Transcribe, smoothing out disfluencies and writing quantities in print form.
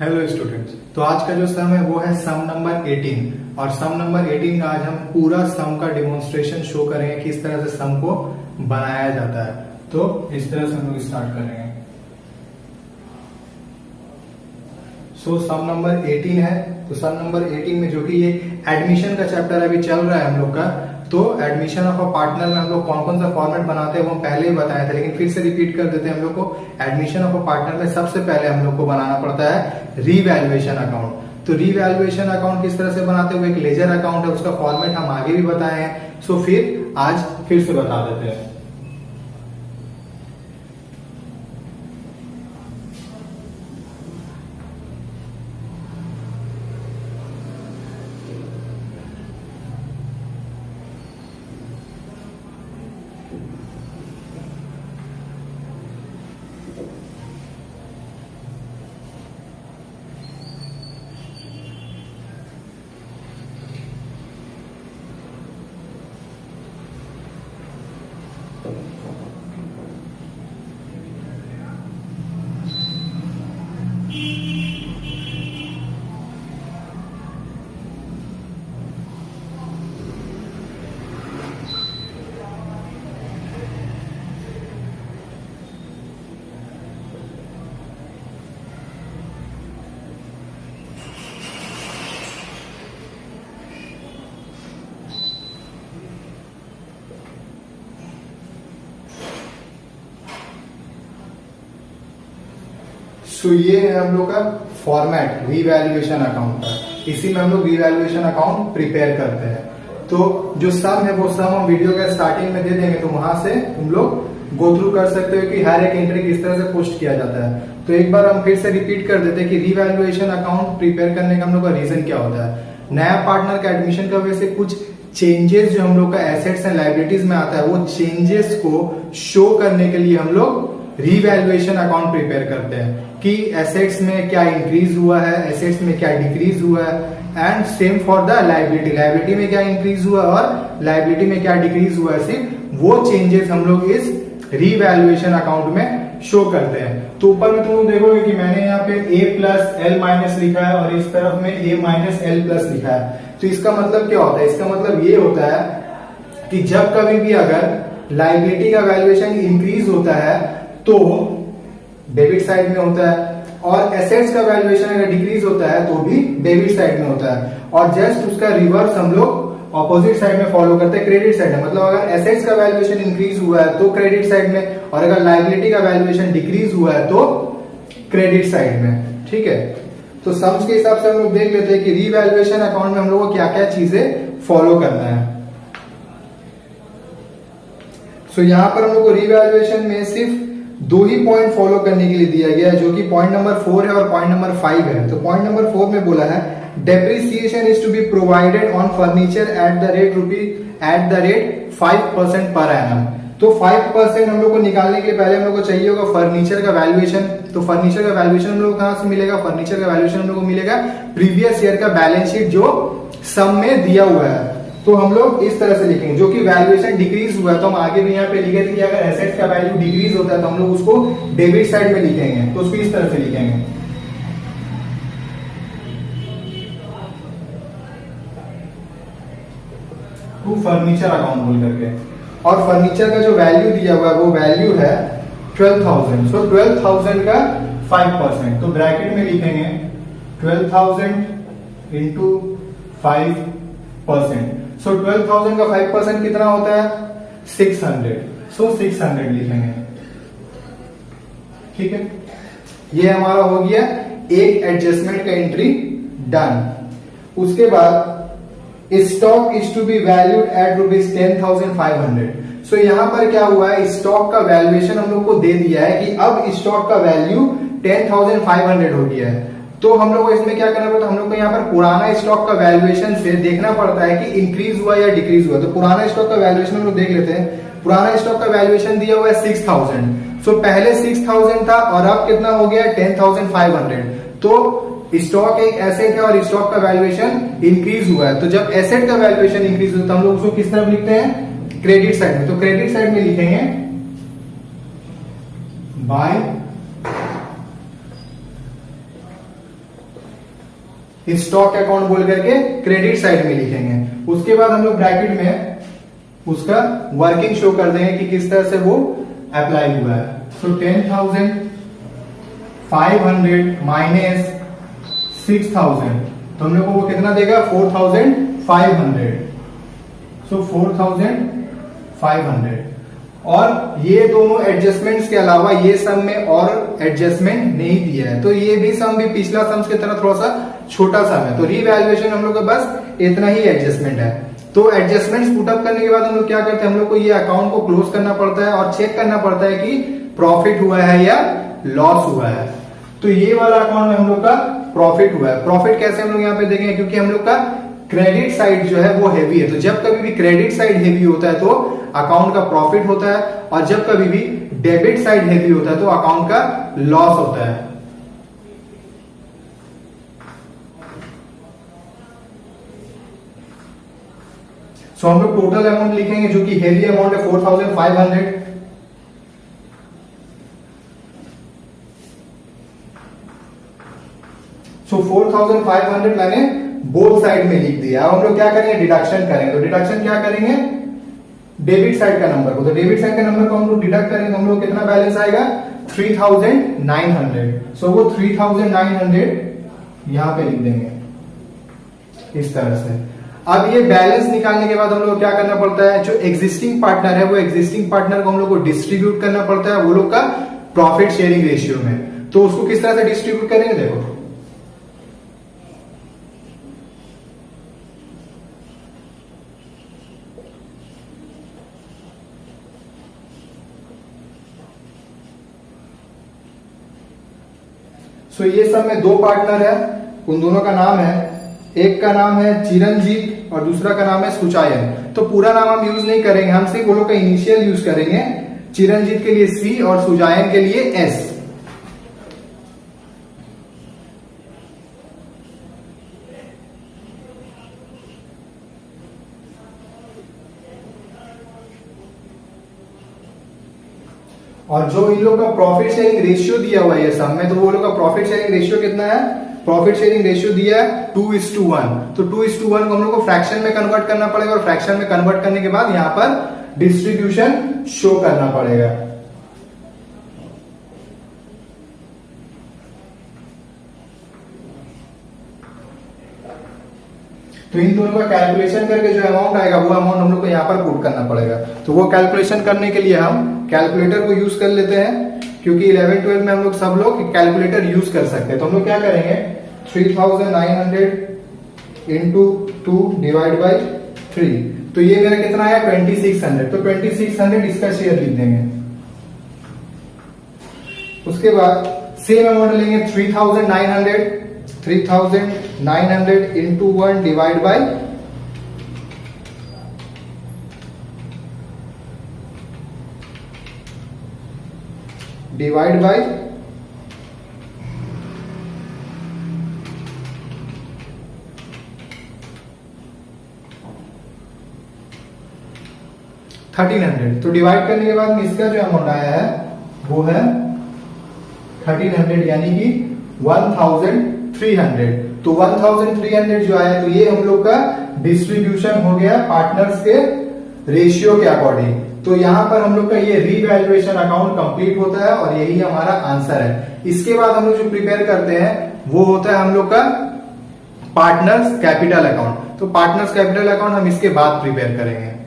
Hello students, तो आज का जो सम है वो है सम नंबर 18 और सम नंबर 18 का आज हम पूरा सम का डिमॉन्स्ट्रेशन शो करेंगे किस तरह से सम को बनाया जाता है। तो इस तरह से हम लोग स्टार्ट करेंगे। सो सम नंबर 18 है। तो सम नंबर 18 में जो कि ये एडमिशन का चैप्टर अभी चल रहा है हम लोग का, तो एडमिशन ऑफ अ पार्टनर में हम लोग कौन कौन सा फॉर्मेट बनाते हैं वो हम पहले ही बताए थे, लेकिन फिर से रिपीट कर देते हैं। हम लोग को एडमिशन ऑफ अ पार्टनर में सबसे पहले हम लोग को बनाना पड़ता है रीवैल्यूएशन अकाउंट। तो रीवैल्यूएशन अकाउंट किस तरह से बनाते हैं, वो एक लेजर अकाउंट है, उसका फॉर्मेट हम आगे भी बताए हैं। सो फिर आज फिर से बता देते हैं। सो ये है हम लोग का फॉर्मेट रीवैल्यूएशन अकाउंट का। इसी में हम लोग रीवैल्यूएशन अकाउंट प्रिपेयर करते हैं। तो जो सम है वो सम हम वीडियो के स्टार्टिंग में दे देंगे, तो वहां से तुम लोग गो थ्रू कर सकते हो कि हर एक एंट्री किस तरह से पोस्ट किया जाता है। तो एक बार हम फिर से रिपीट कर देते हैं कि रीवैल्यूएशन अकाउंट प्रिपेयर करने का हम लोग का रीजन क्या होता है। नया पार्टनर का एडमिशन की वजह से कुछ चेंजेस जो हम लोग का एसेट्स एंड लाइबिलिटीज में आता है, वो चेंजेस को शो करने के लिए हम लोग रीवैल्यूएशन अकाउंट प्रिपेयर करते हैं कि एसेट्स में क्या इंक्रीज हुआ है, एसेट्स में क्या डिक्रीज हुआ है, and same for the liability, liability में क्या इंक्रीज हुआ और लाइबिलिटी में क्या डिक्रीज हुआ है। सिर्फ वो चेंजेस हम लोग इस रीवैल्यूएशन अकाउंट में शो करते हैं। तो ऊपर में तुम लोग देखोगे कि मैंने यहाँ पे a प्लस एल माइनस लिखा है और इस तरफ में a माइनस एल प्लस लिखा है। तो इसका मतलब क्या होता है, इसका मतलब ये होता है कि जब कभी भी अगर लाइबिलिटी का वैल्यूएशन इंक्रीज होता है तो डेबिट साइड में होता है, और एसेट्स का वैल्यूएशन अगर डिक्रीज होता है तो भी डेबिट साइड में होता है। और जस्ट उसका रिवर्स हम लोग ऑपोजिट साइड में फॉलो करते हैं, क्रेडिट साइड में। मतलब अगर एसेट्स का वैल्यूएशन इंक्रीज हुआ है तो क्रेडिट साइड में, और अगर लाइबिलिटी का वैल्यूएशन डिक्रीज हुआ है तो क्रेडिट साइड में। ठीक है, तो सम्स के हिसाब से हम लोग देख लेते हैं कि रीवैल्यूएशन अकाउंट में हम लोग को क्या क्या चीजें फॉलो करना है। सो यहां पर हम लोग को रीवैल्यूएशन में सिर्फ दो ही पॉइंट फॉलो करने के लिए दिया गया है, जो कि पॉइंट नंबर 4 है और पॉइंट नंबर 5 है। तो पॉइंट नंबर 4 में बोला है depreciation is to be provided on furniture at the rate 5% per annum. तो 5% हम लोग को निकालने के लिए पहले हम लोग को चाहिए होगा फर्नीचर का वैल्यूएशन। तो फर्नीचर का वैल्यूएशन हम लोग को कहां से मिलेगा, फर्नीचर का वैल्यूएशन हम लोग को मिलेगा प्रीवियस ईयर का बैलेंस शीट जो सम में दिया हुआ है। तो हम लोग इस तरह से लिखेंगे, जो कि वैल्यूएशन डिक्रीज हुआ है तो हम आगे भी यहाँ पे लिखे थे कि अगर एसेट्स का वैल्यू डिक्रीज होता है तो हम लोग उसको डेबिट साइड में लिखेंगे। तो उसको इस तरह से लिखेंगे, टू फर्नीचर अकाउंट बोल करके। और फर्नीचर का जो वैल्यू दिया हुआ है वो वैल्यू है 12,000। सो 12,000 का 5%, तो ब्रैकेट में लिखेंगे 12,000 इंटू 5%। सो 12,000 का 5% कितना होता है 600। सो 600 लिखेंगे। ठीक है, ये हमारा हो गया एक एडजस्टमेंट का एंट्री डन। उसके बाद stock is to be valued at ₹10,500। So यहां पर क्या हुआ है, स्टॉक का वैल्यूएशन हम लोग को दे दिया है कि अब स्टॉक का वैल्यू 10,500 हो गया है। तो हम लोग को इसमें क्या करना पड़ता है, हम लोग को यहाँ पर पुराना स्टॉक का वैल्यूएशन से देखना पड़ता है कि इंक्रीज हुआ या डिक्रीज हुआ। तो पुराना स्टॉक का वैल्यूएशन हम लोग देख लेते हैं। पुराना स्टॉक का वैल्यूएशन दिया हुआ है 6,000। सो पहले 6,000 था और अब कितना हो गया 10,500। तो स्टॉक एक एसेट है और स्टॉक का वैल्यूएशन इंक्रीज हुआ है। तो जब एसेट का वैल्यूएशन इंक्रीज होता है तो हम लोग उसको किस तरफ लिखते हैं, क्रेडिट साइड में। तो क्रेडिट साइड में लिखेंगे बाय स्टॉक अकाउंट बोल करके क्रेडिट साइड में लिखेंगे। उसके बाद हम लोग ब्रैकेट में उसका वर्किंग शो कर देंगे कि किस तरह से वो अप्लाई हुआ है। सो 10,500 माइनस 6,000, तो हम लोग को वो कितना देगा 4,500। सो 4,500। और ये दोनों एडजस्टमेंट्स के अलावा ये सम में और एडजस्टमेंट नहीं दिया है, तो ये भी सम भी पिछला सम्स की तरह थोड़ा सा छोटा सम है, तो रीवैल्यूएशन हम लोग का बस इतना ही एडजस्टमेंट है। तो एडजस्टमेंट्स पुटअप करने के बाद हम लोग क्या करते हैं, हम लोग को ये अकाउंट को क्लोज करना पड़ता है और चेक करना पड़ता है कि प्रॉफिट हुआ है या लॉस हुआ है। तो ये वाला अकाउंट में हम लोग का प्रॉफिट हुआ है। प्रॉफिट कैसे हम लोग यहाँ पे देखेंगे, क्योंकि हम लोग का क्रेडिट साइड जो है वो हैवी है, तो जब कभी भी क्रेडिट साइड हैवी होता है तो अकाउंट का प्रॉफिट होता है, और जब कभी भी डेबिट साइड हैवी होता है तो अकाउंट का लॉस होता है। सो हम लोग टोटल अमाउंट लिखेंगे जो कि हेवी अमाउंट है 4,500। सो 4,500 मैंने बोथ साइड में लिख दिया। अब हम लोग क्या करेंगे, डिडक्शन करेंगे। तो डिडक्शन क्या करेंगे, डेबिट साइड का नंबर को, तो डेबिट साइड का नंबर को हम लोग डिडक्ट करेंगे तो हम लोग कितना बैलेंस आएगा 3,900। सो वो 3,900 यहां पे लिख देंगे इस तरह से। अब ये बैलेंस निकालने के बाद हम लोग क्या करना पड़ता है, जो एग्जिस्टिंग पार्टनर है वो एग्जिस्टिंग पार्टनर को हम लोग को डिस्ट्रीब्यूट करना पड़ता है वो लोग का प्रॉफिट शेयरिंग रेशियो में। तो उसको किस तरह से डिस्ट्रीब्यूट करेंगे, देखो तो ये सब में दो पार्टनर है, उन दोनों का नाम है, एक का नाम है चिरंजीत और दूसरा का नाम है सुचायन। तो पूरा नाम हम यूज नहीं करेंगे, हम सिर्फ वो लोग का इनिशियल यूज करेंगे। चिरंजीत के लिए सी और सुजायन के लिए एस। और जो इन लोग का प्रॉफिट शेयरिंग रेशियो दिया हुआ है सम में, तो वो लोग का प्रॉफिट शेयरिंग रेशियो कितना है, प्रॉफिट शेयरिंग रेशियो दिया है 2:1। तो 2:1 को हम लोग को फ्रैक्शन में कन्वर्ट करना पड़ेगा, और फ्रैक्शन में कन्वर्ट करने के बाद यहां पर डिस्ट्रीब्यूशन शो करना पड़ेगा। तो इन दोनों का कैलकुलेशन करके जो अमाउंट आएगा वो अमाउंट हम लोग को यहाँ पर पुट करना पड़ेगा। तो वो कैलकुलेशन करने के लिए हम कैलकुलेटर को यूज कर लेते हैं, क्योंकि 11-12 में हम लोग सब लोग कैलकुलेटर यूज कर सकते हैं। तो हम लोग क्या करेंगे, 3,900 इंटू 2 डिवाइड बाई 3, तो ये मेरा कितना आया 2,600। तो 2,600 इसका शेयर लिख देंगे। उसके बाद सेम अमाउंट लेंगे 3,900 इंटू 1 डिवाइड बाई 1,300। तो डिवाइड करने के बाद इसका जो अमाउंट आया है वो है 1,300, यानी कि 1,300। तो 1,300 जो आया, तो ये हम लोग का डिस्ट्रीब्यूशन हो गया पार्टनर्स के रेशियो के अकॉर्डिंग। तो यहां पर हम लोग का ये रीवैल्यूएशन अकाउंट कंप्लीट होता है और यही हमारा आंसर है। इसके बाद हम लोग जो प्रिपेयर करते हैं वो होता है हम लोग का पार्टनर्स कैपिटल अकाउंट। तो पार्टनर्स कैपिटल अकाउंट हम इसके बाद प्रिपेयर करेंगे।